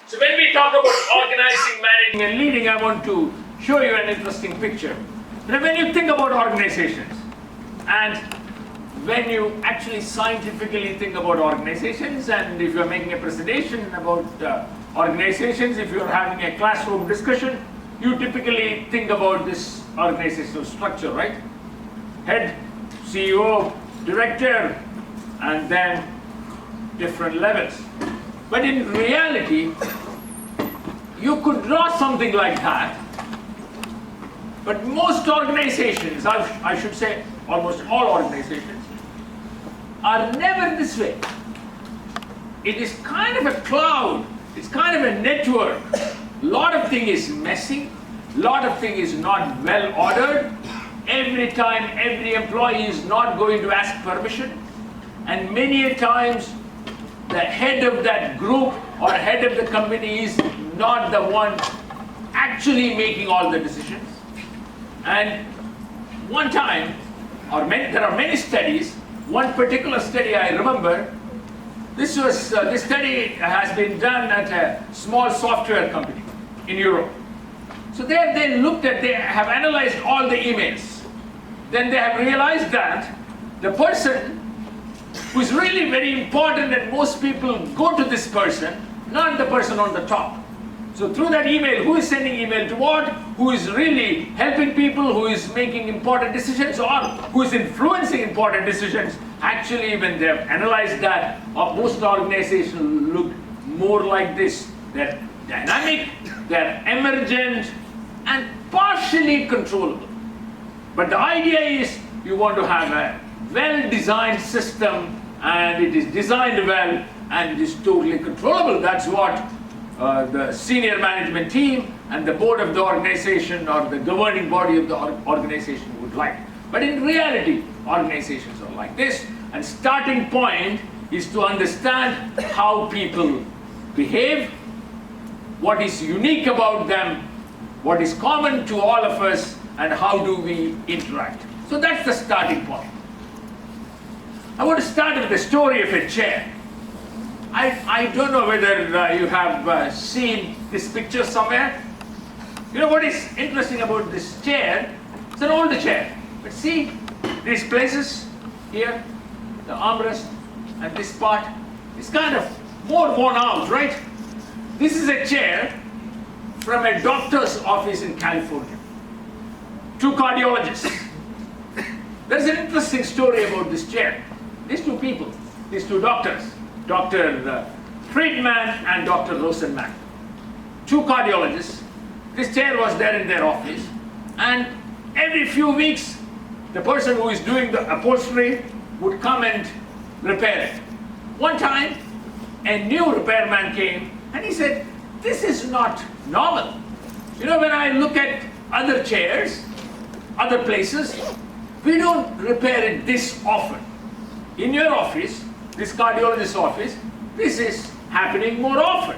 So when we talk about organizing, managing and leading, I want to show you an interesting picture. Now, when you think about organizations and when you actually scientifically think about organizations, and if you're making a presentation about organizations, if you're having a classroom discussion, you typically think about this organizational structure, right? Head, CEO, director, and then different levels. But in reality, you could draw something like that, but most organizations, I should say almost all organizations, are never this way. It is kind of a cloud, it's kind of a network. A lot of thing is messy, a lot of thing is not well ordered. Every time, every employee is not going to ask permission, and many a times the head of that group or head of the company is not the one actually making all the decisions. And one time, there are many studies. One particular study I remember, this study has been done at a small software company in Europe. So there they have analyzed all the emails. Then they have realized that the person who is really very important and most people go to this person, not the person on the top. So through that email, who is sending email to what, who is really helping people, who is making important decisions, or who is influencing important decisions, actually when they have analyzed that, most organizations look more like this. They're dynamic, they're emergent, and partially controllable. But the idea is you want to have a well-designed system, and it is designed well, and it is totally controllable. That's what the senior management team and the board of the organization or the governing body of the organization would like. But in reality, organizations are like this, and starting point is to understand how people behave, what is unique about them, what is common to all of us, and how do we interact. So that's the starting point. I want to start with the story of a chair. I don't know whether you have seen this picture somewhere. You know what is interesting about this chair? It's an older chair. But see these places here, the armrest and this part, it's kind of more worn out, right? This is a chair from a doctor's office in California. Two cardiologists. There's an interesting story about this chair. These two people, these two doctors, Dr. Friedman and Dr. Rosenman, two cardiologists. This chair was there in their office, and every few weeks, the person who is doing the upholstery would come and repair it. One time, a new repairman came, and he said, "This is not normal. You know, when I look at other chairs, other places, we don't repair it this often. In your office, this cardiologist's office, this is happening more often."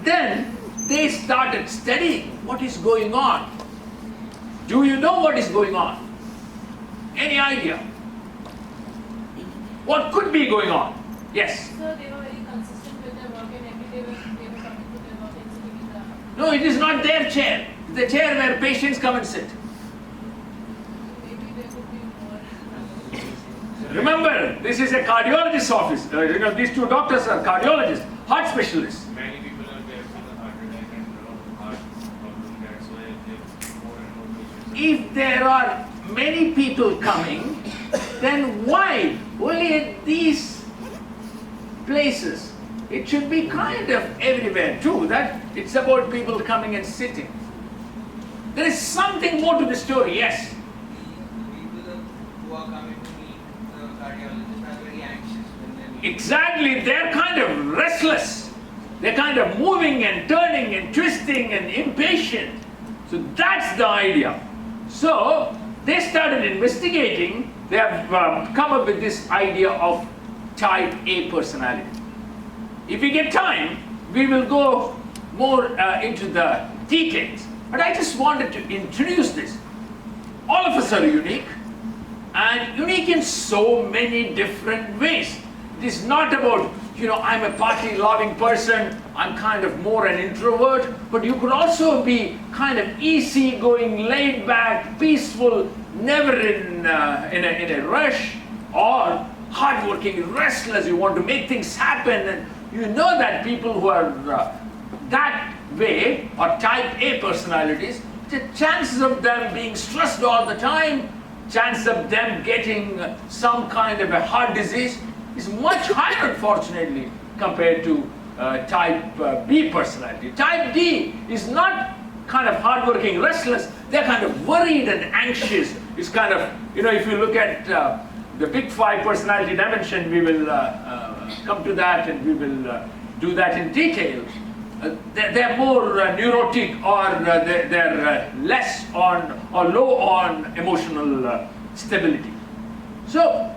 Then they started studying what is going on. Do you know what is going on? Any idea? What could be going on? Yes? So they were very consistent with their work, and every day they were coming to their work and sitting in the... No, it is not their chair. It's the chair where patients come and sit. Maybe there could be more... Remember, this is a cardiologist's office. These two doctors are cardiologists, heart specialists. Many people are there with a heart attack and a lot of heart problems. That's why there more and more patients. If there are many people coming, then why only at these places? It should be kind of everywhere too. That it's about people coming and sitting. There is something more to the story. Yes. People who are coming to meet the cardiologist are very anxious when they meet. Exactly, they're kind of restless. They're kind of moving and turning and twisting and impatient. So that's the idea. So they started investigating. They have come up with this idea of type A personality. If we get time, we will go more into the details. But I just wanted to introduce this. All of us are unique, and unique in so many different ways. It is not about you know, I'm a party-loving person, I'm kind of more an introvert, but you could also be kind of easy-going, laid-back, peaceful, never in a rush, or hardworking, restless, you want to make things happen, and you know that people who are that way, or type A personalities, the chances of them being stressed all the time, chance of them getting some kind of a heart disease is much higher, unfortunately, compared to type B personality. Type D is not kind of hardworking, restless, they're kind of worried and anxious. It's kind of, you know, if you look at the big 5 personality dimension, we will come to that and we will do that in detail. They're more neurotic, or they're less on or low on emotional stability. So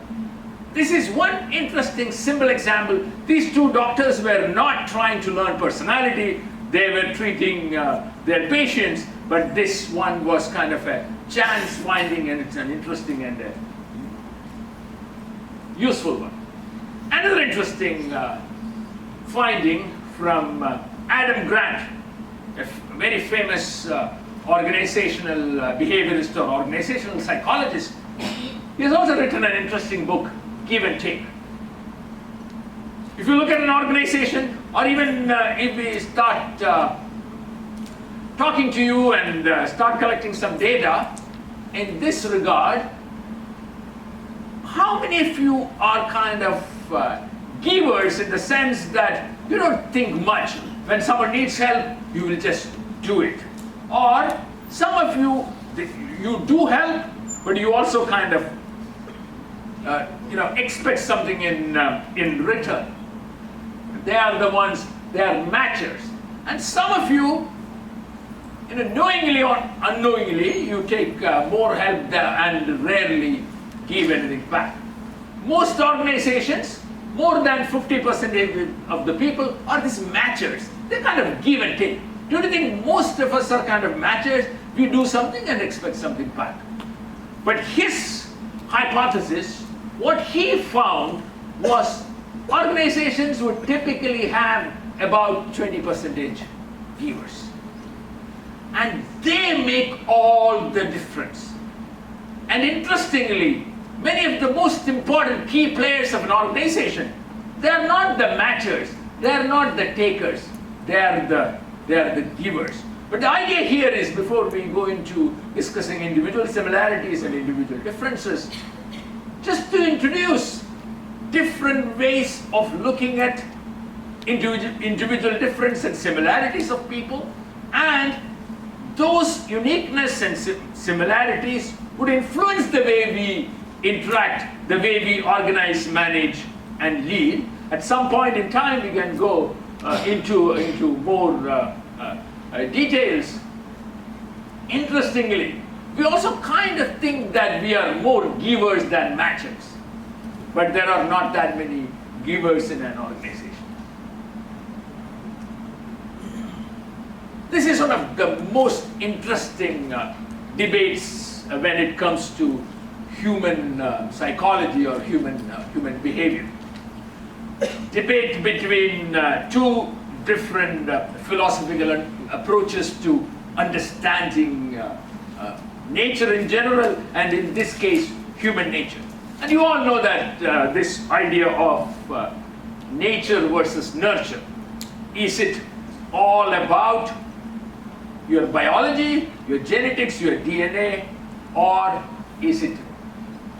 this is one interesting simple example. These 2 doctors were not trying to learn personality, they were treating their patients, but this one was kind of a chance finding, and it's an interesting and useful one. Another interesting finding from Adam Grant, a very famous organizational behaviorist or organizational psychologist. He has also written an interesting book, Give and Take. If you look at an organization, or even if we start talking to you and start collecting some data in this regard, how many of you are kind of givers in the sense that you don't think much? When someone needs help, you will just do it. Or some of you, you do help, but you also kind of expect something in return. They are the ones, they are matchers. And some of you, knowingly or unknowingly, you take more help and rarely give anything back. Most organizations, more than 50% of the people are these matchers. They kind of give and take. Don't you think most of us are kind of matchers? We do something and expect something back. But his hypothesis, what he found was organizations would typically have about 20% givers. And they make all the difference. And interestingly, many of the most important key players of an organization, they are not the matchers, they are not the takers, they are the givers. But the idea here is, before we go into discussing individual similarities and individual differences, just to introduce different ways of looking at individual difference and similarities of people, and those uniqueness and similarities would influence the way we interact, the way we organize, manage, and lead. At some point in time, we can go into more details. Interestingly, we also kind of think that we are more givers than matchers, but there are not that many givers in an organization. This is one of the most interesting debates when it comes to human psychology or human behavior. Debate between 2 different philosophical approaches to understanding nature in general, and in this case, human nature. And you all know that this idea of nature versus nurture. Is it all about your biology, your genetics, your DNA, or is it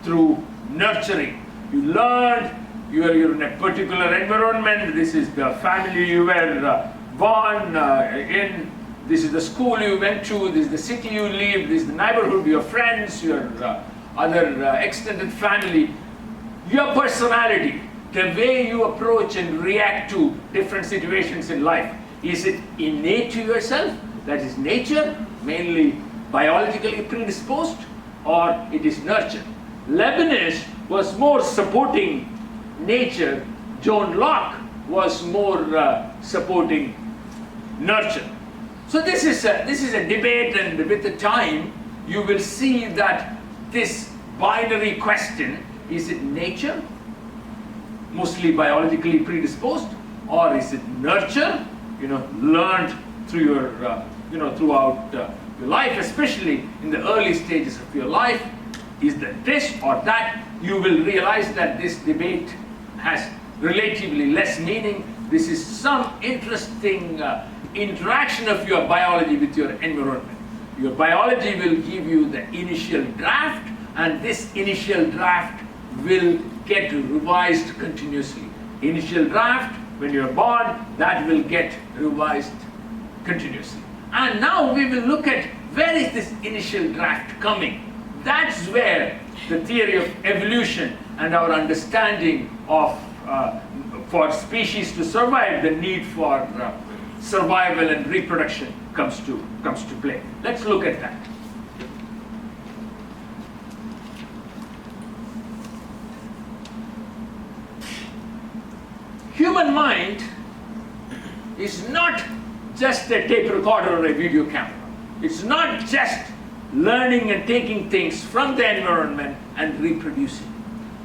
through nurturing? You learned, you're in a particular environment, this is the family you were born in, this is the school you went to, this is the city you live, this is the neighborhood, your friends, your other extended family. Your personality, the way you approach and react to different situations in life, is it innate to yourself, that is nature, mainly biologically predisposed, or it is nurture? Leibniz was more supporting nature, John Locke was more supporting nurture. So this is a debate, and with the time you will see that this binary question, is it nature mostly biologically predisposed, or is it nurture, learned through your, throughout your life, especially in the early stages of your life? Is that this or that? You will realize that this debate has relatively less meaning. This is some interesting interaction of your biology with your environment. Your biology will give you the initial draft, and this initial draft will get revised continuously. Initial draft, when you're born, that will get revised continuously. And now we will look at where is this initial draft coming. That's where the theory of evolution and our understanding of for species to survive, the need for survival and reproduction comes to play. Let's look at that. Human mind is not just a tape recorder or a video camera. It's not just learning and taking things from the environment and reproducing.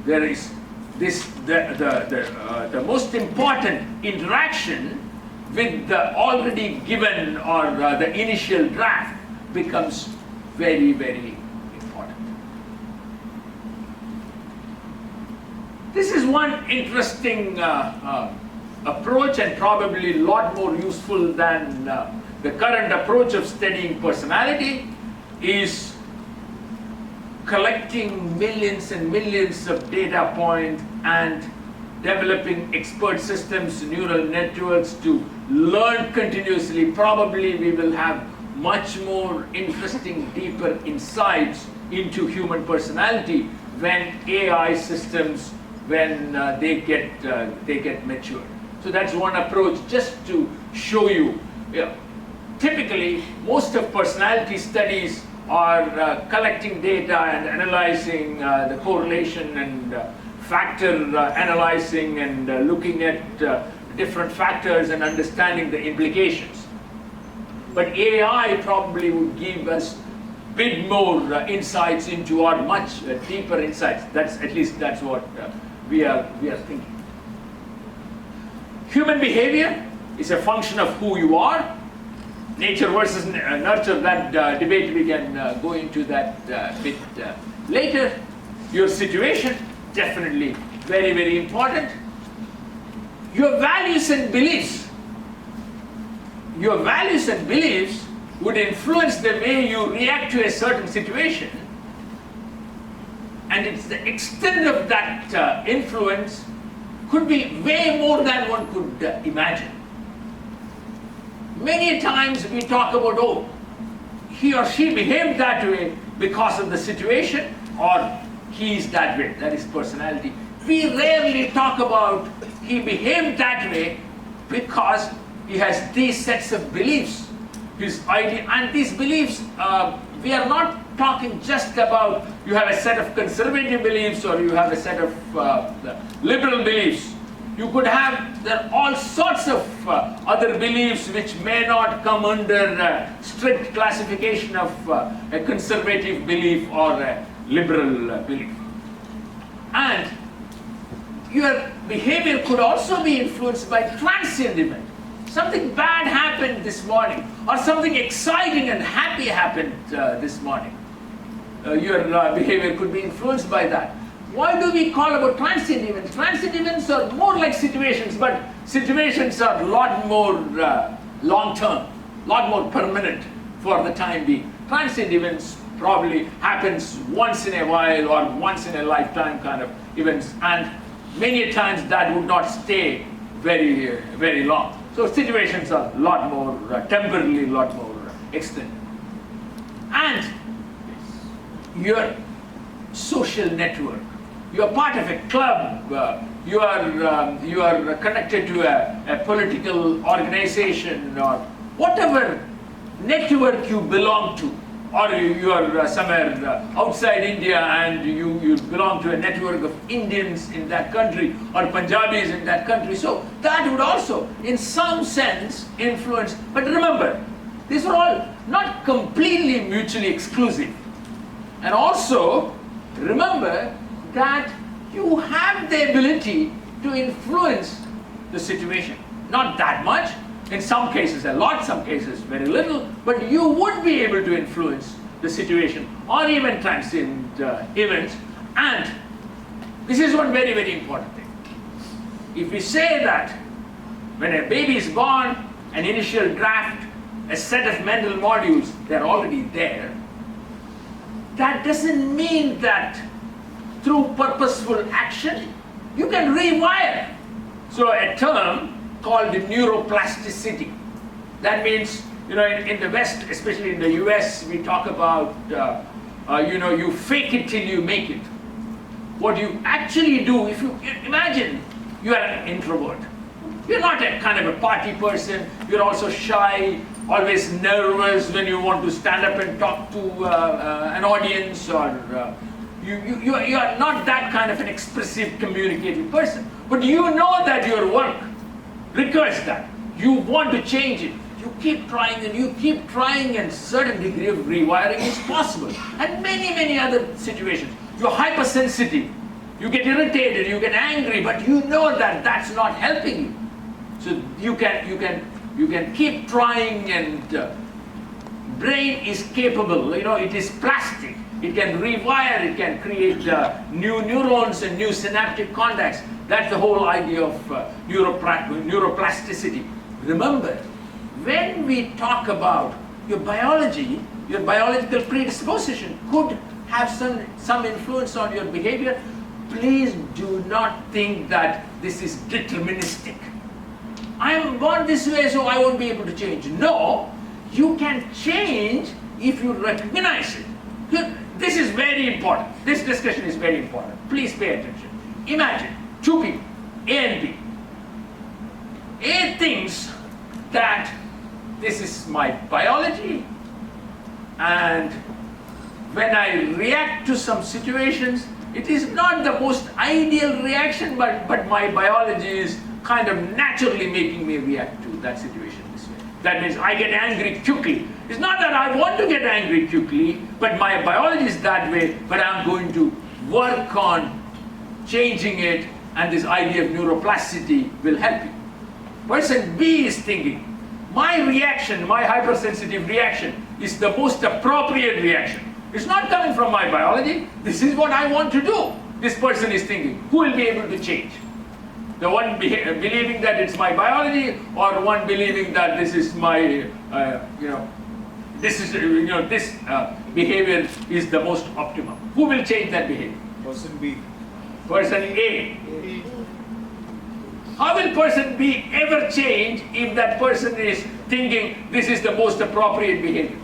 There is this the most important interaction with the already given or the initial draft becomes very, very important. This is one interesting approach, and probably a lot more useful than the current approach of studying personality, is collecting millions and millions of data points and developing expert systems, neural networks to learn continuously. Probably we will have much more interesting, deeper insights into human personality when AI systems, when they get mature. So that's one approach, just to show you. Typically, most of personality studies are collecting data and analyzing the correlation and factor analyzing and looking at different factors and understanding the implications. But AI probably would give us a bit more insights into, or much deeper insights. At least that's what we are thinking. Human behavior is a function of who you are. Nature versus nurture, that debate we can go into that bit later. Your situation, definitely very, very important. Your values and beliefs. Your values and beliefs would influence the way you react to a certain situation, and it's the extent of that influence could be way more than one could imagine. Many times we talk about, oh, he or she behaved that way because of the situation, or he is that way, that is personality. We rarely talk about he behaved that way because he has these sets of beliefs, his idea, and these beliefs, we are not talking just about you have a set of conservative beliefs or you have a set of liberal beliefs. You could have all sorts of other beliefs which may not come under strict classification of a conservative belief or a liberal belief. And your behavior could also be influenced by transient event. Something bad happened this morning, or something exciting and happy happened this morning. Your behavior could be influenced by that. Why do we call about transient events? Transient events are more like situations, but situations are a lot more long-term, a lot more permanent for the time being. Transient events probably happens once in a while or once in a lifetime kind of events, and many times that would not stay very, very long. So situations are a lot more temporarily, a lot more extended. And your social network. You are part of a club, you are connected to a political organization or whatever network you belong to, or you are somewhere outside India and you belong to a network of Indians in that country or Punjabis in that country. So that would also, in some sense, influence. But remember, these are all not completely mutually exclusive. And also, remember that you have the ability to influence the situation. Not that much. In some cases a lot, some cases very little, but you would be able to influence the situation or even transient events. And this is one very, very important thing. If we say that when a baby is born, an initial draft, a set of mental modules, they're already there, that doesn't mean that through purposeful action, you can rewire. So a term called neuroplasticity. That means, in the West, especially in the US, we talk about, you fake it till you make it. What you actually do, if you imagine you are an introvert. You're not a kind of a party person. You're also shy, always nervous when you want to stand up and talk to an audience, or you are not that kind of an expressive, communicative person. But you know that your work requires that. You want to change it. You keep trying and you keep trying, and certain degree of rewiring is possible. And many, many other situations. You're hypersensitive. You get irritated, you get angry, but you know that that's not helping you. So you can keep trying, and brain is capable, it is plastic. It can rewire, it can create new neurons and new synaptic contacts. That's the whole idea of neuroplasticity. Remember, when we talk about your biology, your biological predisposition could have some influence on your behavior. Please do not think that this is deterministic. I am born this way, so I won't be able to change. No, you can change if you recognize it. This is very important. This discussion is very important. Please pay attention. Imagine two people, A and B. A thinks that this is my biology, and when I react to some situations, it is not the most ideal reaction, but my biology is kind of naturally making me react to that situation this way. That means I get angry quickly. It's not that I want to get angry quickly, but my biology is that way, but I'm going to work on changing it, and this idea of neuroplasticity will help you. Person B is thinking, my reaction, my hypersensitive reaction is the most appropriate reaction. It's not coming from my biology. This is what I want to do. This person is thinking, who will be able to change? The one believing that it's my biology, or one believing that this is my, this behavior is the most optimum. Who will change that behavior? Person B. Person A. How will person B ever change if that person is thinking this is the most appropriate behavior?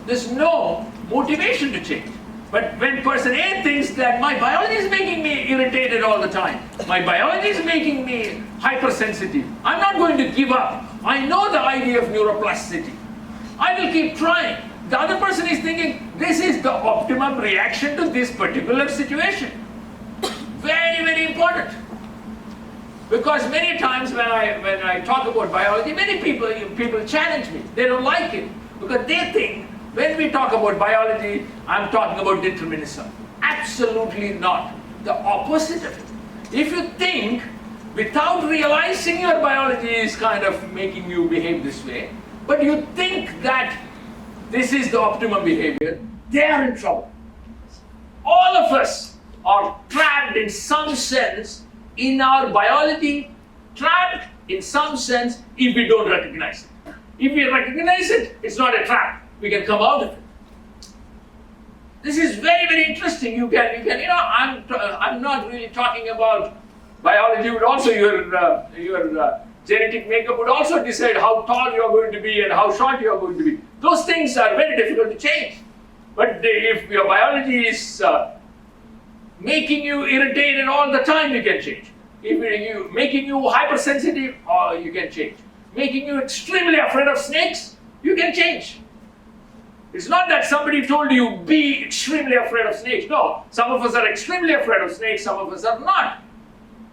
There's no motivation to change. But when person A thinks that my biology is making me irritated all the time, my biology is making me hypersensitive, I'm not going to give up. I know the idea of neuroplasticity. I will keep trying. The other person is thinking this is the optimum reaction to this particular situation. Very, very important. Because many times when I talk about biology, many people challenge me. They don't like it because they think when we talk about biology, I'm talking about determinism. Absolutely not. The opposite of it. If you think without realizing your biology is kind of making you behave this way, but you think that this is the optimum behavior, they are in trouble. All of us are trapped in some sense in our biology, trapped in some sense if we don't recognize it. If we recognize it, it's not a trap. We can come out of it. This is very, very interesting. You can. I'm not really talking about biology, but also your genetic makeup would also decide how tall you are going to be and how short you are going to be. Those things are very difficult to change. But if your biology is making you irritated all the time, you can change. If making you hypersensitive, you can change. Making you extremely afraid of snakes, you can change. It's not that somebody told you be extremely afraid of snakes. No, some of us are extremely afraid of snakes, some of us are not.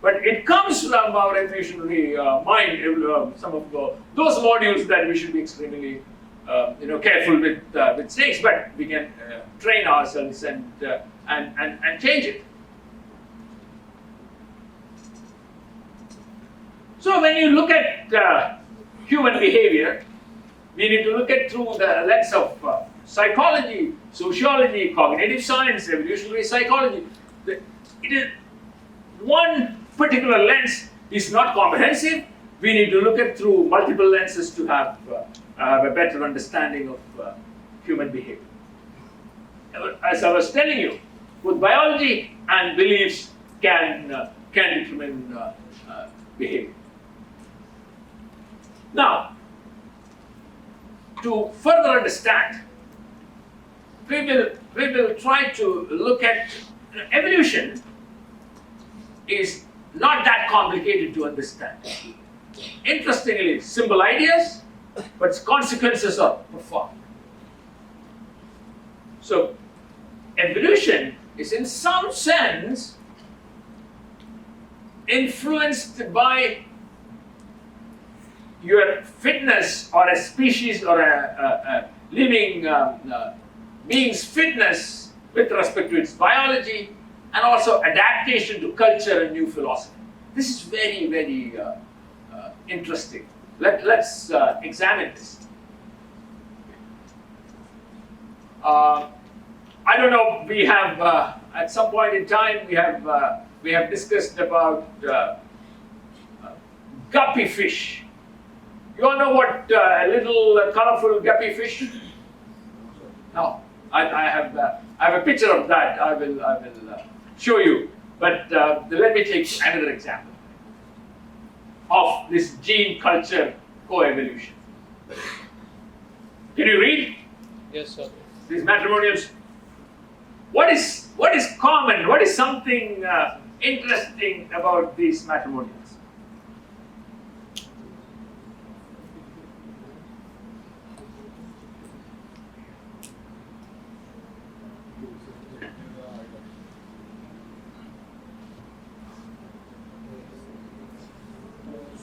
But it comes from our evolutionary mind, some of those modules that we should be extremely careful with snakes, but we can train ourselves and change it. So when you look at human behavior, we need to look at through the lens of psychology, sociology, cognitive science, evolutionary psychology. It is one particular lens is not comprehensive. We need to look at through multiple lenses to have a better understanding of human behavior. As I was telling you, both biology and beliefs can determine behavior. Now, to further understand, we will try to look at evolution is not that complicated to understand. Interestingly, simple ideas, but its consequences are profound. So, evolution is in some sense influenced by your fitness or a species or a living being's fitness with respect to its biology and also adaptation to culture and new philosophy. This is very, very interesting. Let's examine this. I don't know, we have, at some point in time, we have discussed about guppy fish. You all know what a little colorful guppy fish? No, I have a picture of that. I will show you. But let me take another example of this gene culture coevolution. Can you read? Yes, sir. These matrimonials. What is common? What is something interesting about these matrimonials?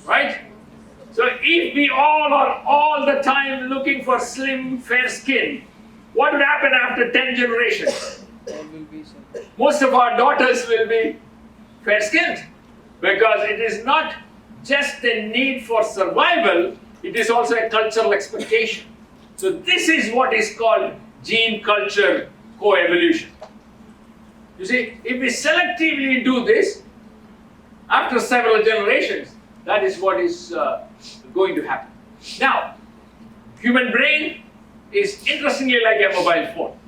Right? So if we all are all the time looking for slim, fair skin, what would happen after 10 generations? Most of our daughters will be fair skinned because it is not just a need for survival, it is also a cultural expectation. So this is what is called gene culture coevolution. You see, if we selectively do this, after several generations, that is what is going to happen. Now, human brain is interestingly like a mobile phone.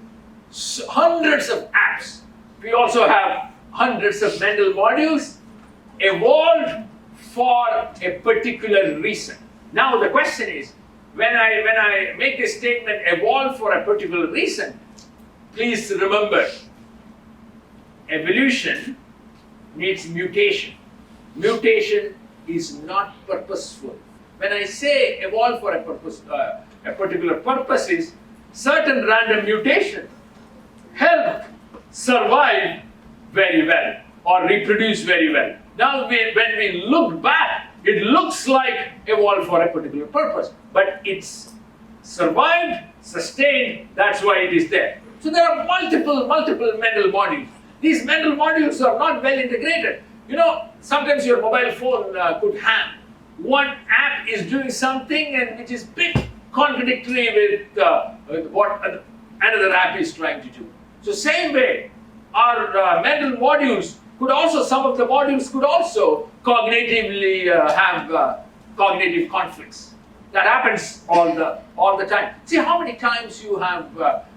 So hundreds of apps. We also have hundreds of mental modules evolved for a particular reason. Now the question is, when I make this statement, evolved for a particular reason, please remember, evolution needs mutation. Mutation is not purposeful. When I say evolve for a purpose, a particular purpose is certain random mutations help survive very well or reproduce very well. Now when we look back, it looks like evolved for a particular purpose, but it's survived, sustained, that's why it is there. So there are multiple mental modules. These mental modules are not well integrated. You know, sometimes your mobile phone could hang. One app is doing something and which is bit contradictory with what another app is trying to do. So same way, our mental modules could also, some of the modules could also cognitively have cognitive conflicts. That happens all the time. See how many times you have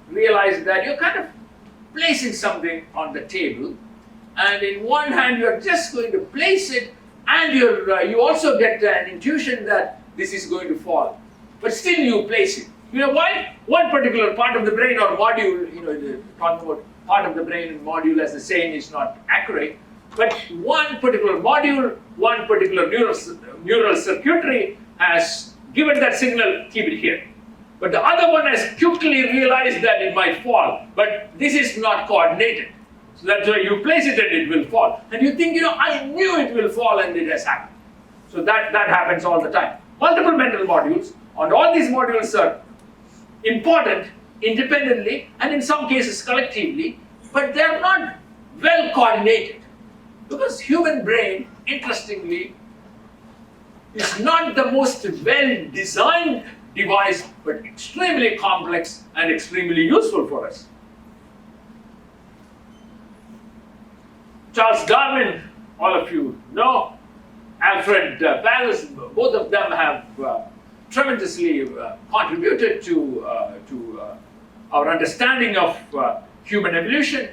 realized that you're kind of placing something on the table, and in one hand you're just going to place it, and you also get an intuition that this is going to fall, but still you place it. You know why? One particular part of the brain or module, you know, talking about part of the brain and module as the saying is not accurate, but one particular module, one particular neural circuitry has given that signal, keep it here. But the other one has quickly realized that it might fall, but this is not coordinated. So that's why you place it and it will fall. And you think, you know, I knew it will fall and it has happened. So that happens all the time. Multiple mental modules, and all these modules are important independently and in some cases collectively, but they are not well coordinated. Because human brain, interestingly, is not the most well-designed device, but extremely complex and extremely useful for us. Charles Darwin, all of you know, Alfred Wallace, both of them have tremendously contributed to our understanding of human evolution.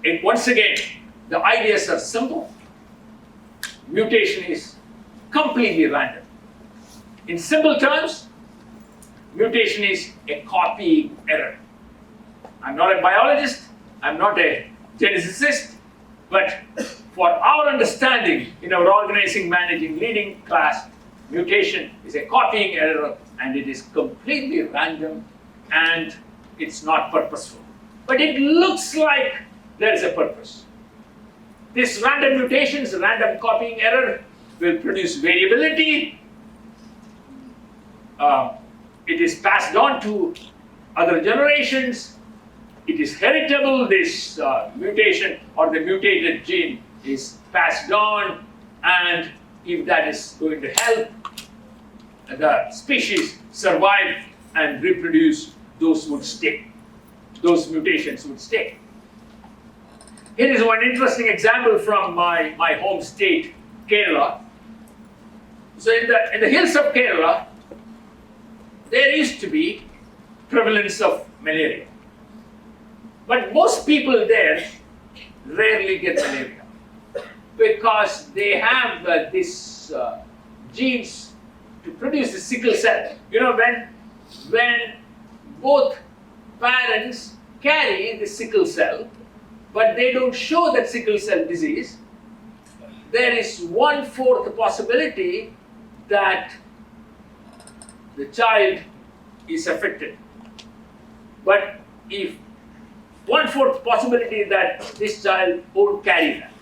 And once again, the ideas are simple. Mutation is completely random. In simple terms, mutation is a copying error. I'm not a biologist, I'm not a geneticist, but for our understanding in our organizing, managing, leading class, mutation is a copying error and it is completely random and it's not purposeful. But it looks like there is a purpose. This random mutations, random copying error will produce variability. It is passed on to other generations. It is heritable, this mutation or the mutated gene is passed on, and if that is going to help the species survive and reproduce, those would stay. Those mutations would stay. Here is one interesting example from my home state, Kerala. So in the hills of Kerala, there used to be prevalence of malaria. But most people there rarely get malaria because they have this genes to produce the sickle cell. You know, when both parents carry the sickle cell, but they don't show that sickle cell disease, there is 1/4 possibility that the child is affected. But if 1/4 possibility that this child won't carry that.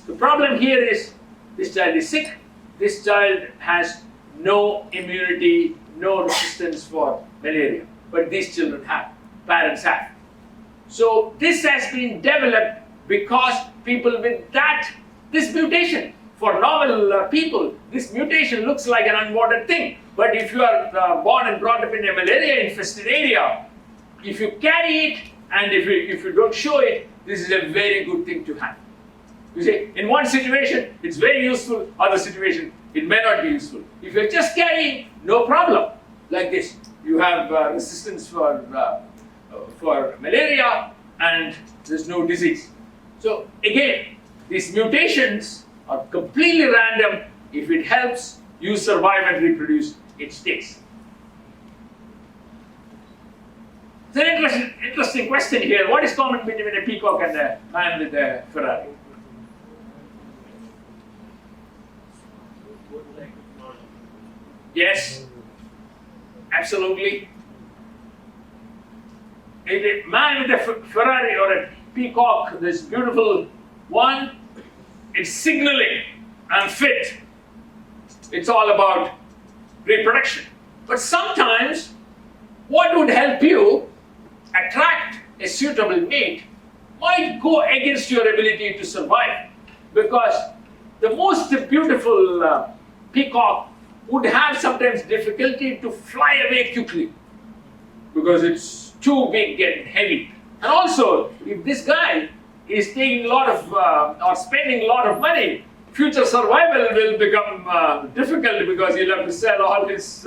The problem here is this child is sick, this child has no immunity, no resistance for malaria, but these children have, parents have. So this has been developed because people with this mutation, for normal people, this mutation looks like an unwanted thing. But if you are born and brought up in a malaria-infested area, if you carry it and if you don't show it, this is a very good thing to have. You see, in one situation, it's very useful, other situation, it may not be useful. If you're just carrying, no problem, like this. You have resistance for malaria and there's no disease. So again, these mutations are completely random. If it helps you survive and reproduce, it stays. It's an interesting question here. What is common between a peacock and a man with a Ferrari? Yes, absolutely. A man with a Ferrari or a peacock, this beautiful one, it's signaling, I'm fit. It's all about reproduction. But sometimes, what would help you attract a suitable mate might go against your ability to survive, because the most beautiful peacock would have sometimes difficulty to fly away quickly because it's too big and heavy. And also, if this guy is taking a lot of or spending a lot of money, future survival will become difficult because he'll have to sell all his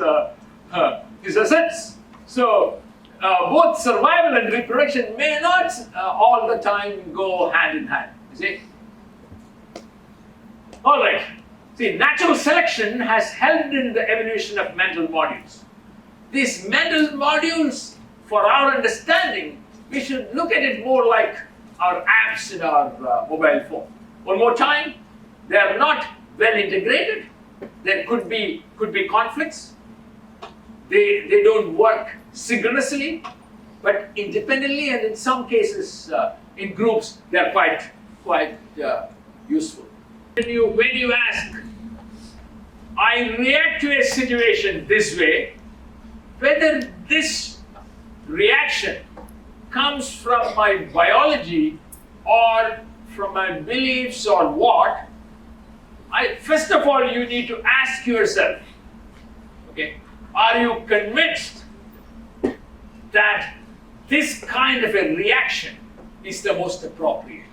assets. So both survival and reproduction may not all the time go hand in hand. You see? All right. See, natural selection has helped in the evolution of mental modules. These mental modules, for our understanding, we should look at it more like our apps in our mobile phone. One more time, they are not well integrated. There could be conflicts. They don't work synchronously, but independently, and in some cases, in groups, they are quite useful. When you ask, I react to a situation this way, whether this reaction comes from my biology or from my beliefs or what, First of all, you need to ask yourself, okay, are you convinced that this kind of a reaction is the most appropriate?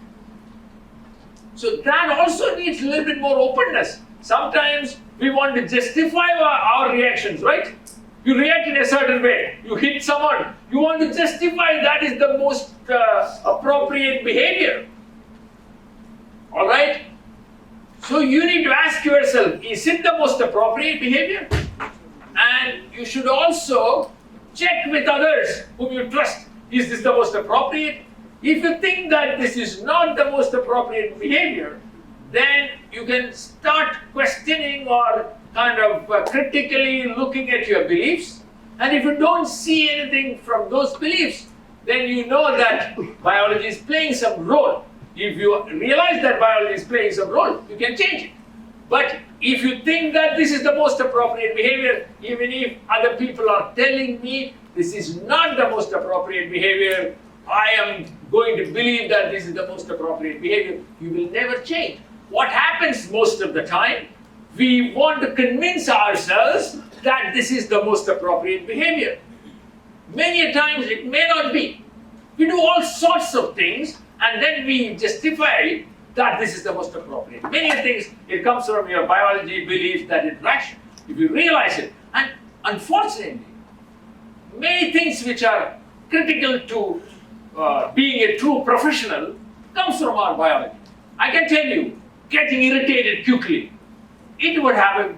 So that also needs a little bit more openness. Sometimes we want to justify our reactions, right? You react in a certain way. You hit someone. You want to justify that is the most appropriate behavior. All right? So you need to ask yourself, is it the most appropriate behavior? And you should also check with others whom you trust. Is this the most appropriate? If you think that this is not the most appropriate behavior, then you can start questioning or kind of critically looking at your beliefs. And if you don't see anything from those beliefs, then you know that biology is playing some role. If you realize that biology is playing some role, you can change it. But if you think that this is the most appropriate behavior, even if other people are telling me this is not the most appropriate behavior, I am going to believe that this is the most appropriate behavior, you will never change. What happens most of the time, we want to convince ourselves that this is the most appropriate behavior. Many a times it may not be. We do all sorts of things and then we justify that this is the most appropriate. Many things, it comes from your biology belief that it's rational. If you realize it, and unfortunately, many things which are critical to being a true professional comes from our biology. I can tell you, getting irritated quickly, it would have a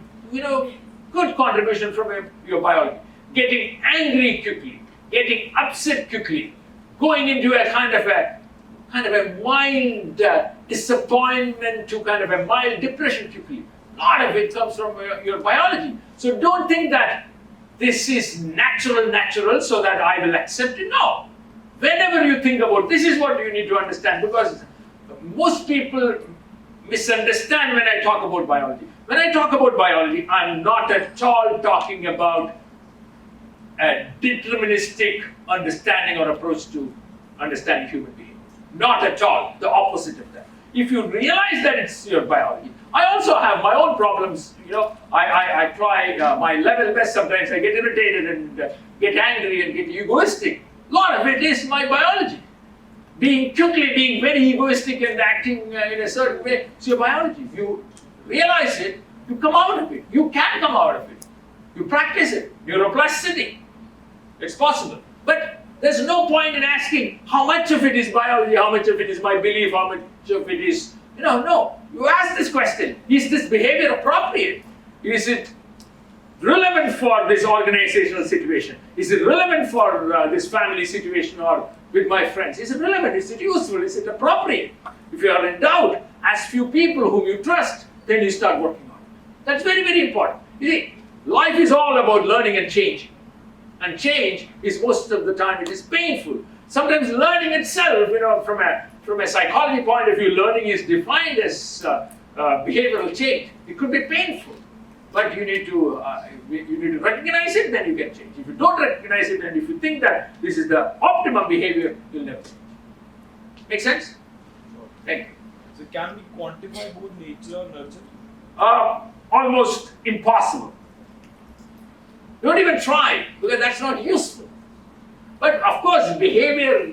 good contribution from your biology. Getting angry quickly, getting upset quickly, going into a kind of a mild disappointment to kind of a mild depression quickly. A lot of it comes from your biology. So don't think that this is natural so that I will accept it. No. Whenever you think about this is what you need to understand, because most people misunderstand when I talk about biology. When I talk about biology, I'm not at all talking about a deterministic understanding or approach to understanding human behavior. Not at all, the opposite of that. If you realize that it's your biology, I also have my own problems. I try my level best. Sometimes I get irritated and get angry and get egoistic. A lot of it is my biology. Being very egoistic and acting in a certain way, it's your biology. If you realize it, you come out of it. You can come out of it. You practice it. Neuroplasticity. It's possible. But there's no point in asking how much of it is biology, how much of it is my belief, how much of it is, no. You ask this question, is this behavior appropriate? Is it relevant for this organizational situation? Is it relevant for this family situation or with my friends? Is it relevant? Is it useful? Is it appropriate? If you are in doubt, ask few people whom you trust, then you start working on it. That's very, very important. You see, life is all about learning and changing. And change is most of the time it is painful. Sometimes learning itself, from a psychology point of view, learning is defined as behavioral change. It could be painful, but you need to recognize it, then you can change. If you don't recognize it, and if you think that this is the optimum behavior, you'll never change. Make sense? Sure. Thank you. So can we quantify both nature or nurture? Almost impossible. Don't even try, because that's not useful. But of course, behavior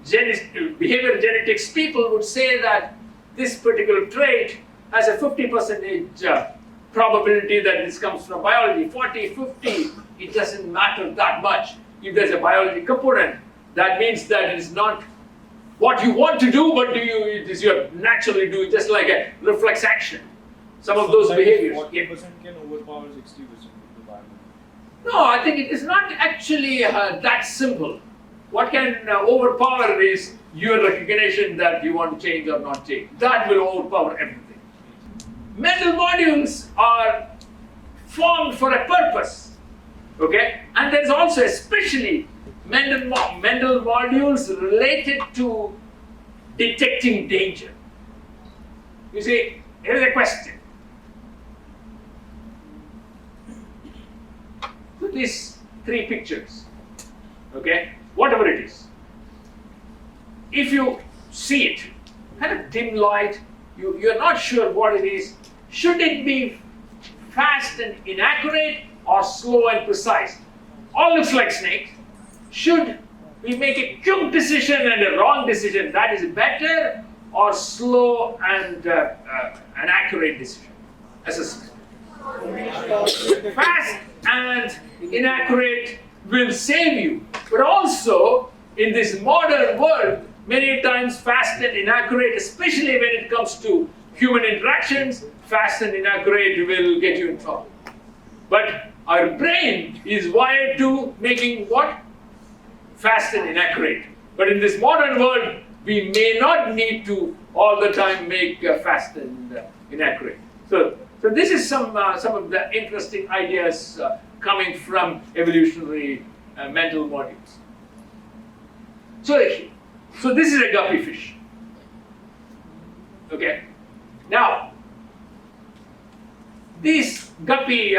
genetics people would say that this particular trait has a 50% probability that this comes from biology. 40, 50, it doesn't matter that much. If there's a biology component, that means that it is not what you want to do, but it is you're naturally doing, just like a reflex action. Some of those behaviors. 40% can overpower 60% of the biology. No, I think it is not actually that simple. What can overpower is your recognition that you want to change or not change. That will overpower everything. Mental modules are formed for a purpose, okay? And there's also especially mental modules related to detecting danger. You see, here's a question. So these three pictures, okay, whatever it is, if you see it, kind of dim light, you're not sure what it is. Should it be fast and inaccurate or slow and precise? All looks like snake. Should we make a quick decision and a wrong decision? That is better, or slow and an accurate decision? Assessment. Fast and inaccurate will save you, but also in this modern world, many times fast and inaccurate, especially when it comes to human interactions, fast and inaccurate will get you in trouble. But our brain is wired to making what? Fast and inaccurate. But in this modern world, we may not need to all the time make fast and inaccurate. So this is some of the interesting ideas coming from evolutionary mental modules. So this is a guppy fish. Okay. Now, these guppy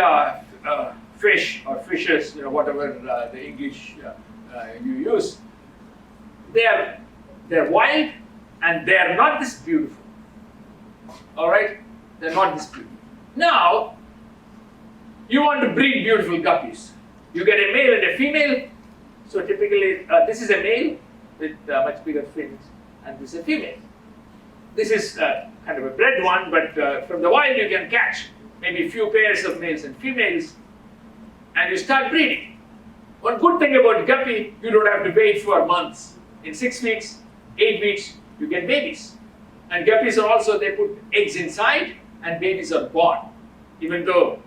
fish or fishes, whatever the English you use, they're wild and they're not this beautiful. All right, they're not this beautiful. Now, you want to breed beautiful guppies. You get a male and a female. So typically, this is a male with much bigger fins, and this is a female. This is kind of a bred one, but from the wild you can catch maybe a few pairs of males and females, and you start breeding. One good thing about guppy, you don't have to wait for months. In 6 weeks, 8 weeks, you get babies. And guppies are also, they put eggs inside, and babies are born. Even though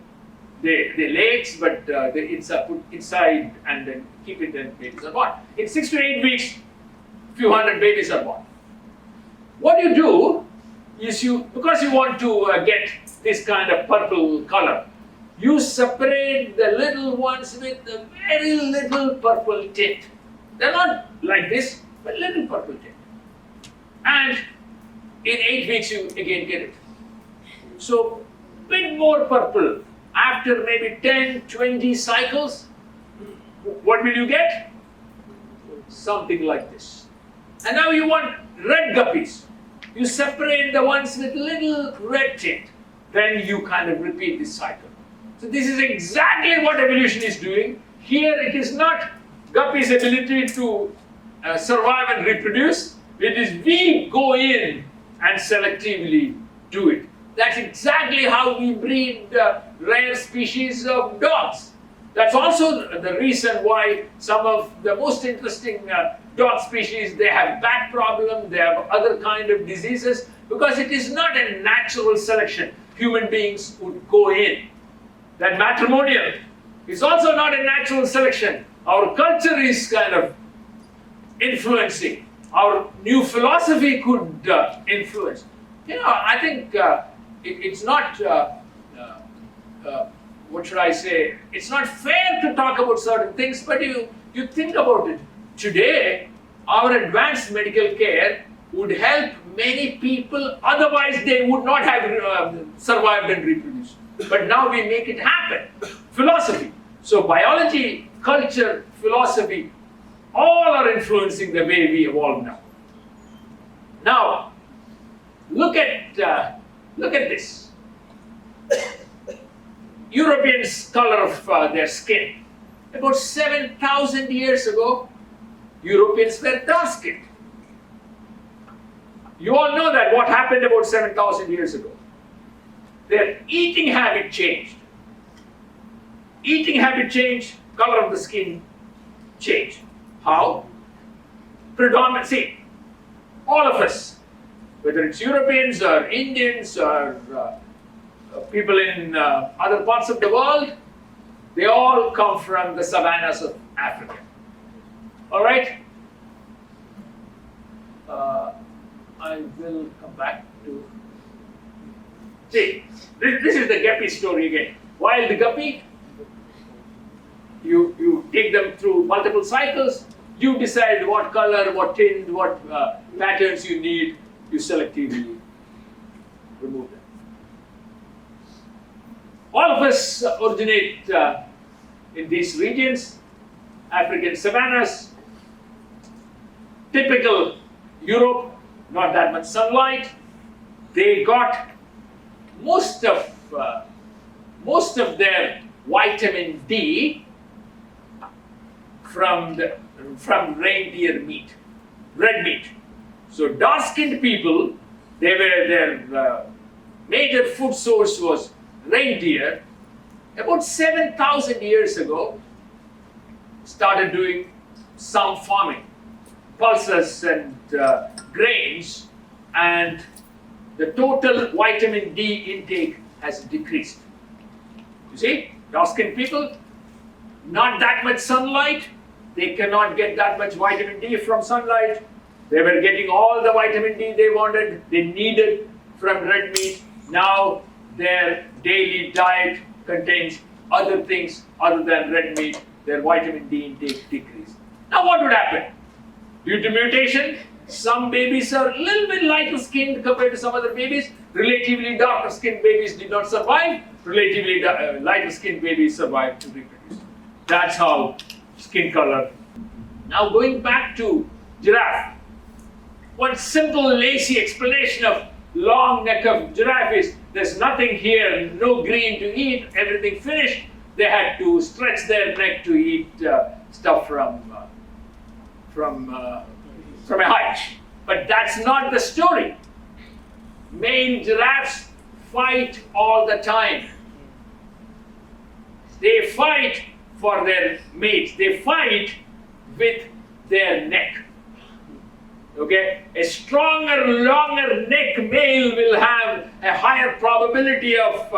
they lay eggs, but it's put inside and then keep it, and babies are born. In 6 to 8 weeks, few hundred babies are born. What you do is because you want to get this kind of purple color, you separate the little ones with a very little purple tint. They're not like this, but little purple tint. And in 8 weeks, you again get it. So, bit more purple. After maybe 10, 20 cycles, what will you get? Something like this. And now you want red guppies. You separate the ones with little red tint. Then you kind of repeat this cycle. So this is exactly what evolution is doing. Here it is not guppies' ability to survive and reproduce. It is we go in and selectively do it. That's exactly how we breed rare species of dogs. That's also the reason why some of the most interesting dog species, they have back problem, they have other kind of diseases, because it is not a natural selection. Human beings would go in. That matrimonial is also not a natural selection. Our culture is kind of influencing. Our new philosophy could influence. I think it's not, what should I say, it's not fair to talk about certain things, but you think about it. Today, our advanced medical care would help many people, otherwise they would not have survived and reproduced. But now we make it happen. Philosophy. So biology, culture, philosophy, all are influencing the way we evolve now. Now, look at this. Europeans' color of their skin. About 7,000 years ago, Europeans were dark-skinned. You all know that what happened about 7,000 years ago. Their eating habit changed. Eating habit changed, color of the skin changed. How? See, all of us, whether it's Europeans or Indians or people in other parts of the world, they all come from the savannas of Africa. All right? I will come back to... See, this is the guppy story again. Wild guppy, you take them through multiple cycles, you decide what color, what tint, what patterns you need, you selectively remove them. All of us originate in these regions, African savannas, typical Europe, not that much sunlight, they got most of their vitamin D from reindeer meat, red meat. So dark-skinned people, their major food source was reindeer. About 7,000 years ago, started doing some farming, pulses and grains, and the total vitamin D intake has decreased. You see, dark-skinned people, not that much sunlight, they cannot get that much vitamin D from sunlight. They were getting all the vitamin D they wanted, they needed from red meat. Now their daily diet contains other things other than red meat, their vitamin D intake decreased. Now what would happen? Due to mutation, some babies are a little bit lighter skinned compared to some other babies. Relatively darker skinned babies did not survive. Relatively lighter skinned babies survived to reproduce. That's how skin color. Now going back to giraffe. One simple lazy explanation of long neck of giraffe is there's nothing here, no green to eat, everything finished. They had to stretch their neck to eat stuff from a height. But that's not the story. Male giraffes fight all the time. They fight for their mates. They fight with their neck. Okay? A stronger, longer neck male will have a higher probability of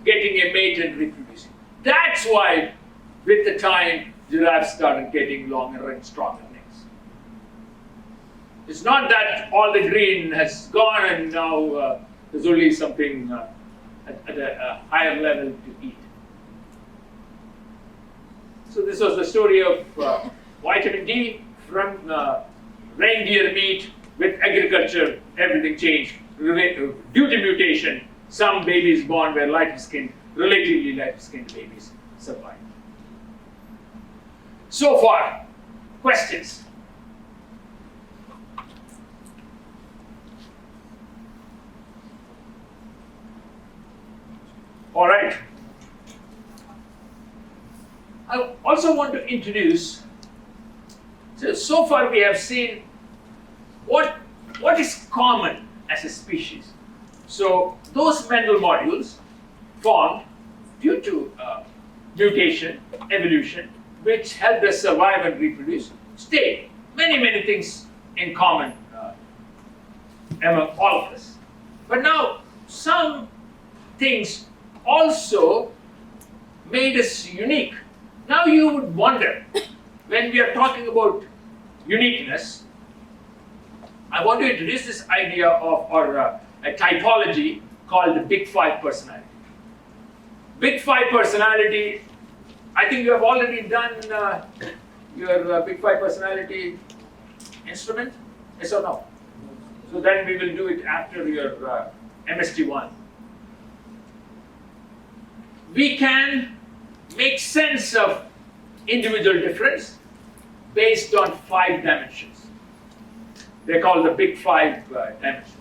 getting a mate and reproducing. That's why, with the time, giraffes started getting longer and stronger necks. It's not that all the green has gone and now there's only something at a higher level to eat. So this was the story of vitamin D from reindeer meat. With agriculture, everything changed. Due to mutation, some babies born were lighter skinned, relatively lighter skinned babies survived. So far, questions? All right. I also want to introduce, so far we have seen what is common as a species. So those mental modules formed due to mutation, evolution, which helped us survive and reproduce, stay. Many things in common among all of us. But now some things also made us unique. Now you would wonder, when we are talking about uniqueness, I want to introduce this idea of, or a typology called the Big Five personality. Big Five personality, I think you have already done your Big Five personality instrument, yes or no? So then we will do it after your MST1. We can make sense of individual difference based on 5 dimensions. They're called the Big Five dimensions.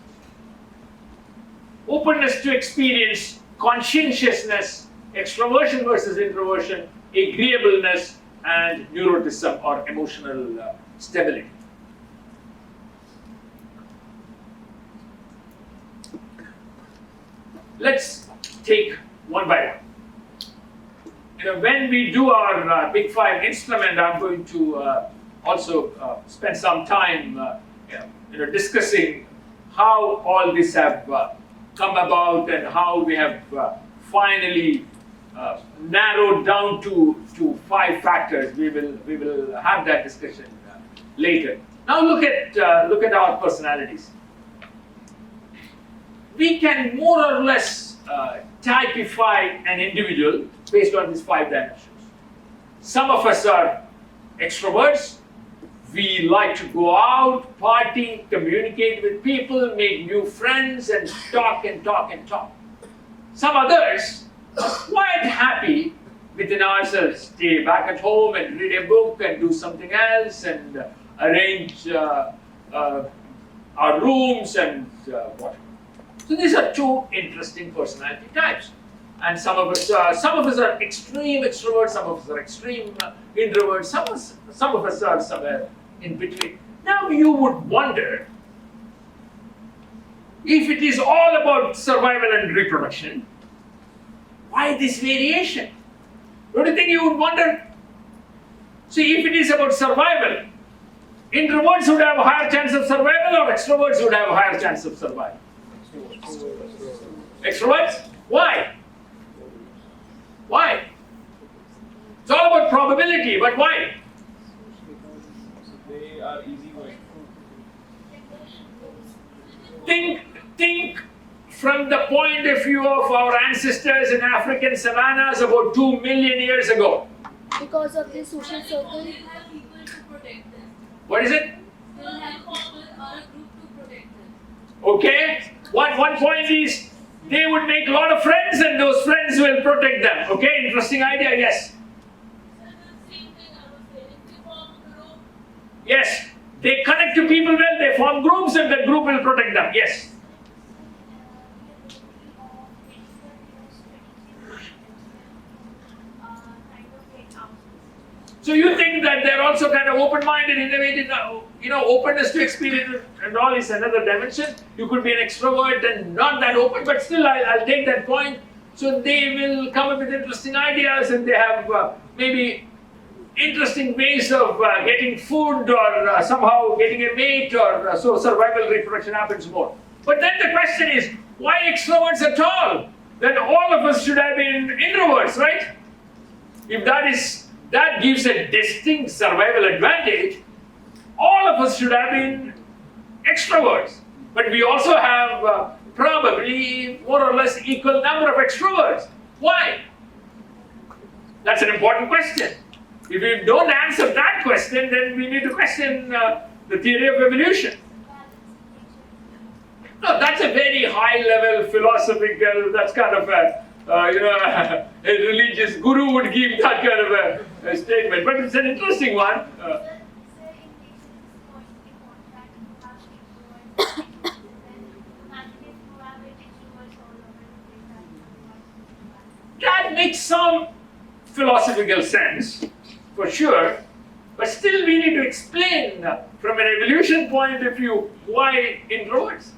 Openness to experience, conscientiousness, extroversion versus introversion, agreeableness, and neuroticism or emotional stability. Let's take one by one. When we do our Big Five instrument, I'm going to also spend some time discussing how all this have come about and how we have finally narrowed down to 5 factors. We will have that discussion later. Now look at our personalities. We can more or less typify an individual based on these 5 dimensions. Some of us are extroverts. We like to go out, party, communicate with people, make new friends, and talk and talk and talk. Some others are quite happy within ourselves, stay back at home and read a book and do something else and arrange our rooms and whatever. So these are two interesting personality types. And some of us are extreme extroverts, some of us are extreme introverts, some of us are somewhere in between. Now you would wonder, if it is all about survival and reproduction, why this variation? Don't you think you would wonder? See, if it is about survival, introverts would have a higher chance of survival or extroverts would have a higher chance of survival? Extroverts? Why? Why? It's all about probability, but why? They are easygoing. Think from the point of view of our ancestors in African savannas about 2 million years ago. Because of the social circle. They have people to protect them. What is it? They will have people or a group to protect them. Okay? One point is they would make a lot of friends and those friends will protect them. Okay? Interesting idea, yes. So the same thing I was saying. If they form a group, Yes. They connect to people well, they form groups and the group will protect them. Yes. So you think that they're also kind of open-minded, innovative, openness to experience and all is another dimension. You could be an extrovert and not that open, but still I'll take that point. So they will come up with interesting ideas and they have maybe interesting ways of getting food or somehow getting a mate or so survival reproduction happens more. But then the question is, why extroverts at all? Then all of us should have been introverts, right? If that gives a distinct survival advantage, all of us should have been extroverts. But we also have probably more or less equal number of extroverts. Why? That's an important question. If we don't answer that question, then we need to question the theory of evolution. No, that's a very high-level philosophical, that's kind of a religious guru would give that kind of a statement. But it's an interesting one. That makes some philosophical sense, for sure. But still we need to explain from an evolution point of view why introverts.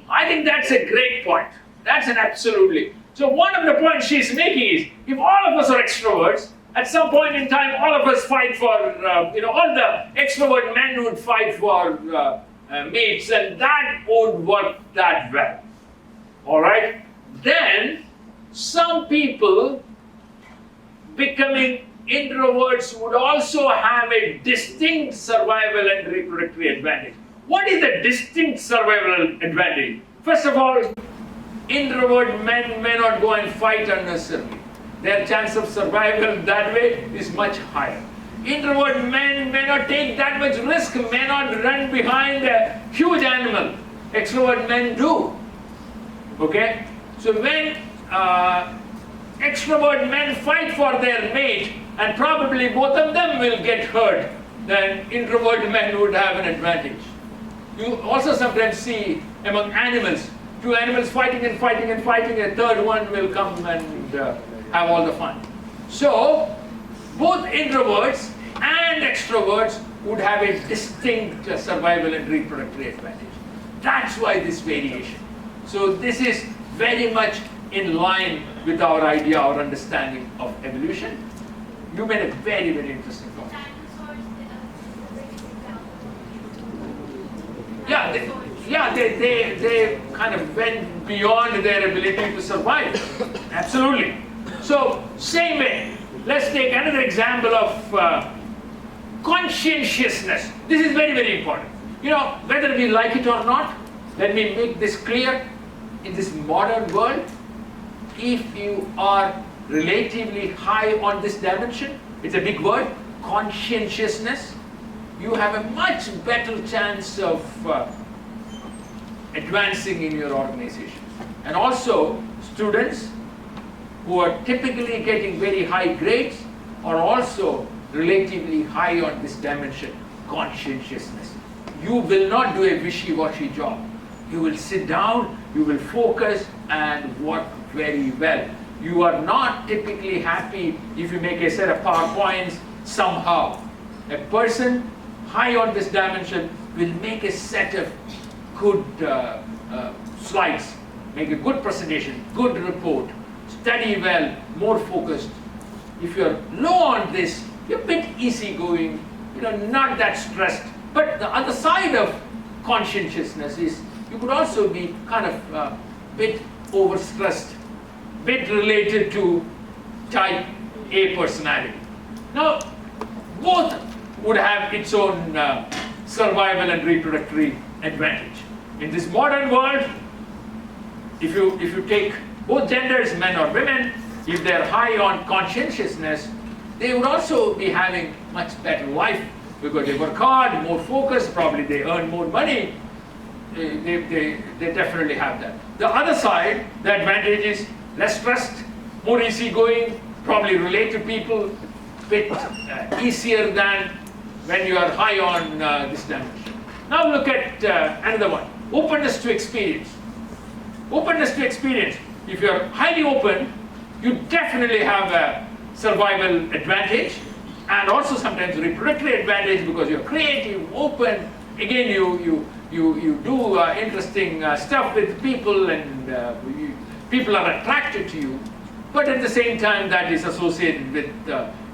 I think that's a great point. That's an absolutely. So one of the points she's making is, if all of us are extroverts, at some point in time, all of us fight for, all the extrovert men would fight for mates, and that won't work that well. All right? Then, some people becoming introverts would also have a distinct survival and reproductive advantage. What is the distinct survival advantage? First of all, introvert men may not go and fight unnecessarily. Their chance of survival that way is much higher. Introvert men may not take that much risk, may not run behind a huge animal. Extrovert men do. Okay? So when extrovert men fight for their mate, and probably both of them will get hurt, then introvert men would have an advantage. You also sometimes see among animals, two animals fighting and fighting and fighting, a third one will come and have all the fun. So, both introverts and extroverts would have a distinct survival and reproductive advantage. That's why this variation. So, this is very much in line with our idea, our understanding of evolution. You made a very, very interesting point. They kind of went beyond their ability to survive. Absolutely. So, same way, let's take another example of conscientiousness. This is very, very important. Whether we like it or not, let me make this clear. In this modern world, if you are relatively high on this dimension, it's a big word, conscientiousness, you have a much better chance of advancing in your organization. And also students who are typically getting very high grades are also relatively high on this dimension, conscientiousness. You will not do a wishy-washy job. You will sit down, you will focus and work very well. You are not typically happy if you make a set of PowerPoints somehow. A person high on this dimension will make a set of good slides, make a good presentation, good report, study well, more focused. If you're low on this, you're a bit easygoing, not that stressed. But the other side of conscientiousness is you could also be kind of a bit overstressed, bit related to type A personality. Now, both would have its own survival and reproductory advantage. In this modern world, if you take both genders, men or women, if they're high on conscientiousness, they would also be having much better life because they work hard, more focused, probably they earn more money. They definitely have that. The other side, the advantage is less stressed, more easygoing, probably relate to people a bit easier than when you are high on this dimension. Now look at another one, openness to experience. Openness to experience. If you are highly open, you definitely have a survival advantage and also sometimes reproductory advantage because you're creative, open. Again, you do interesting stuff with people and people are attracted to you. But at the same time, that is associated with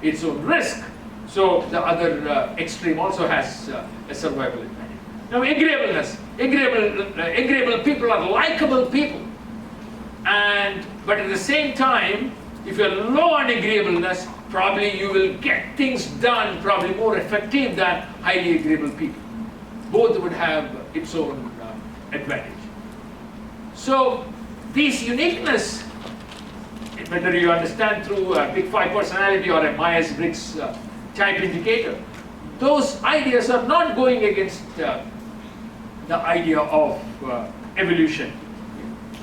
its own risk. So the other extreme also has a survival advantage. Now, agreeableness. Agreeable people are likable people. But at the same time, if you're low on agreeableness, probably you will get things done probably more effective than highly agreeable people. Both would have its own advantage. So these uniqueness, whether you understand through a Big Five personality or a Myers-Briggs type indicator, those ideas are not going against the idea of evolution.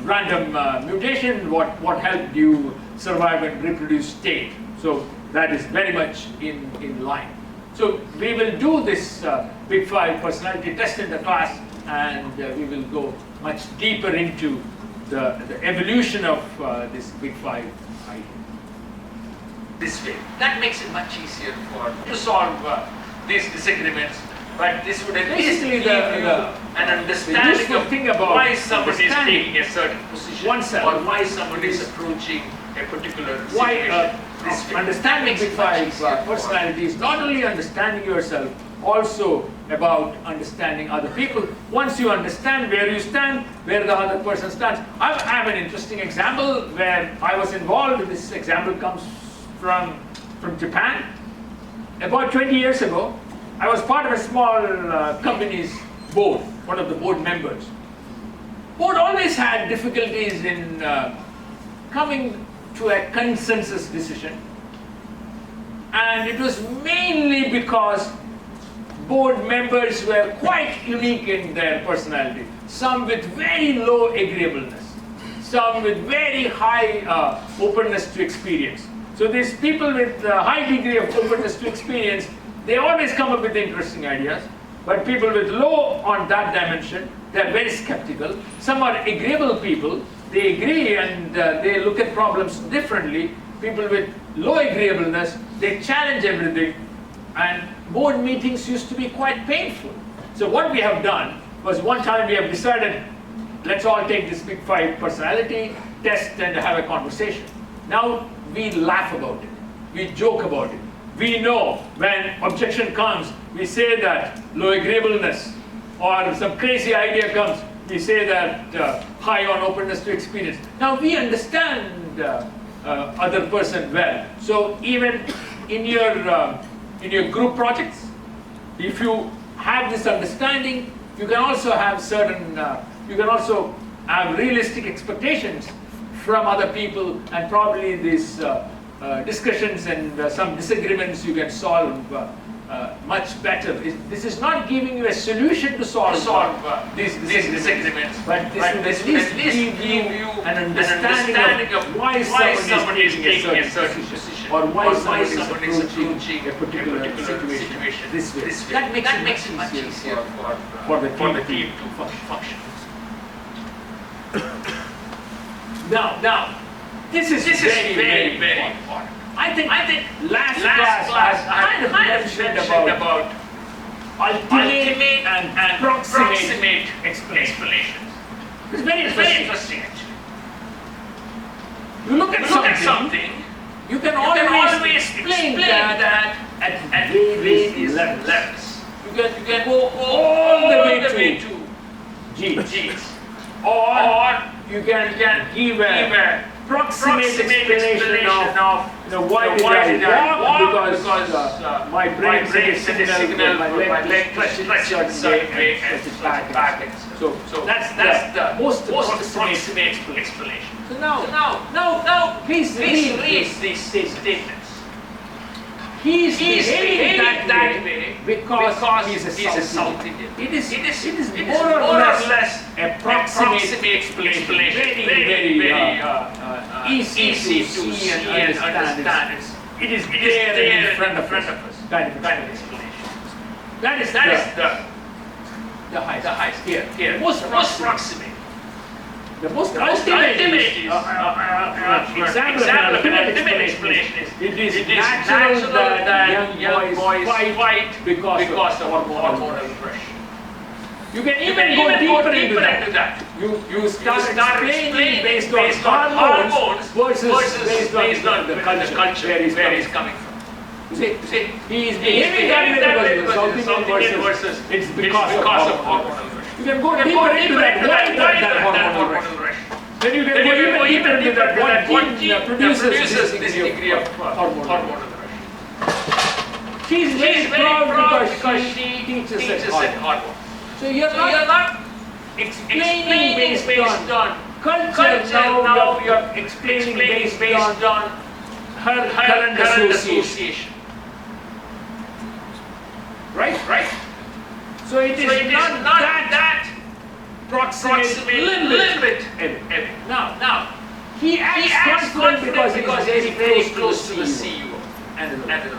Random mutation, what helped you survive and reproduce state. So that is very much in line. So we will do this Big Five personality test in the class, and we will go much deeper into the evolution of this Big Five idea. This way. That makes it much easier to solve these disagreements. But this would at least give you an understanding of why somebody is taking a certain position or why somebody is approaching a particular situation. Understanding Big Five personality is not only understanding yourself, also about understanding other people. Once you understand where you stand, where the other person stands. I have an interesting example where I was involved. This example comes from Japan. About 20 years ago, I was part of a small company's board, one of the board members. Board always had difficulties in coming to a consensus decision. And it was mainly because board members were quite unique in their personality. Some with very low agreeableness, some with very high openness to experience. So these people with a high degree of openness to experience, they always come up with interesting ideas. But people with low on that dimension, they're very skeptical. Some are agreeable people, they agree and they look at problems differently. People with low agreeableness, they challenge everything. And board meetings used to be quite painful. So what we have done was one time we have decided, let's all take this Big Five personality test and have a conversation. Now we laugh about it, we joke about it. We know when objection comes, we say that low agreeableness, or some crazy idea comes, we say that high on openness to experience. Now we understand other person well. So even in your group projects, if you have this understanding, you can also have realistic expectations from other people, and probably these discussions and some disagreements you can solve much better. This is not giving you a solution to solve these disagreements, but this will at least give you an understanding of why someone is taking a certain position, or why someone is approaching a particular situation this way. That makes it much easier for the team to function. Now, this is very important. I think last class I kind of mentioned about ultimate and proximate explanations. It's very interesting actually. You look at something, you can always explain that at various levels. You can go all the way to G's, or you can give a proximate explanation of why did I walk, because my brain sent a signal, my leg stretched certain way and stretched back. So that's the most approximate explanation. So now please read these statements. He's behaving that way because he's a South Indian. It is more or less a proximate explanation. Very easy to see and understand. It is there in front of us. Kind of explanation. That is the highest. Here. Most proximate. The most ultimate example of an ultimate explanation is it is natural that young boys fight because of hormonal pressure. You can even go deeper into that. You start explaining based on hormones versus based on the culture where he's coming from. You see, he is behaving that way because of South Indian versus it's because of hormonal pressure. You can go deeper into that, that hormonal rush. Then you can go even deeper into that what gene produces this degree of hormonal rush. She is very proud because she teaches at Harvard. So you are not explaining based on culture, now you are explaining based on her current association. Right? So it is not that proximate, little bit heavy. Now, he acts confident because he is very close to the CEO and the level.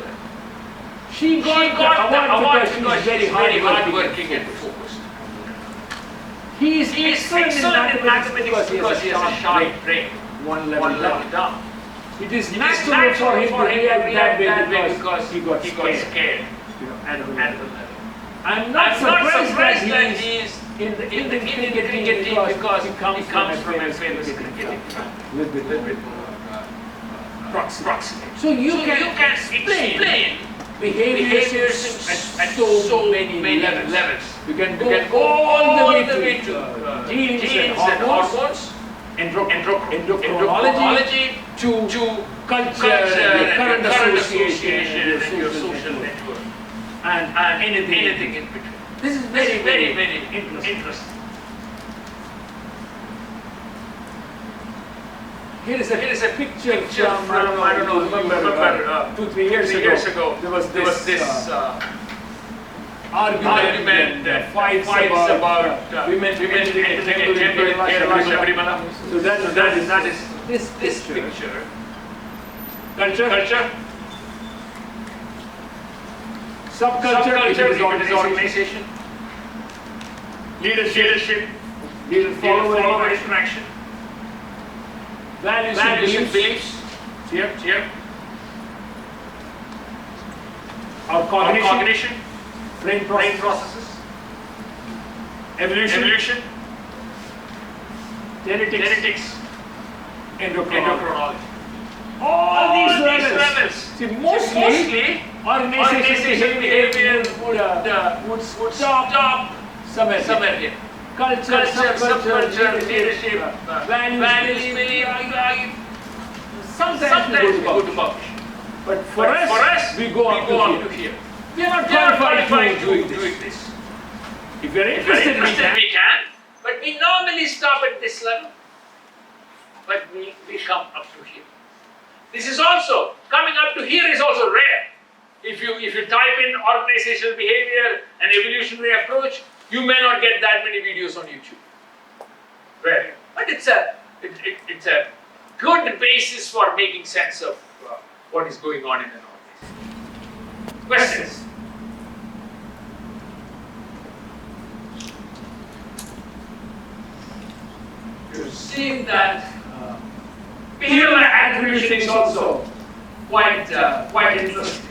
She got the award because she is very hardworking and focused. He is excellent in mathematics because he has a sharp brain, one level down. It is natural for him to react that way because he got scared, at the level. I'm not surprised that he is in the Indian cricket team because he comes from a famous cricket team. Little bit more proximate. So you can explain behaviors at so many levels. You can go all the way to genes and hormones, endocrinology, to culture, your current association, and your social network. And anything in between. This is very interesting. Here is a picture from I don't know, remember 2-3 years ago. There was this argument, fights about women entering a temple in Kerala. So that is this picture. Culture. Subculture is organization. Leadership. Follower interaction. Values and beliefs. Here. Our cognition. Brain processes. Evolution. Genetics. Endocrinology. All these levels. See, mostly organizational behavior would stop somewhere here. Culture, subculture, leadership, values, belief, sometimes we go to publish. But for us, we go up to here. We are not qualified to doing this. If we are interested, we can. But we normally stop at this level. But we come up to here. This is also, coming up to here is also rare. If if you type in organizational behavior and evolutionary approach, you may not get that many videos on YouTube. Right. But it's a good basis for making sense of what is going on in an organization. Questions? You're seeing that behavioral attribution is also quite interesting.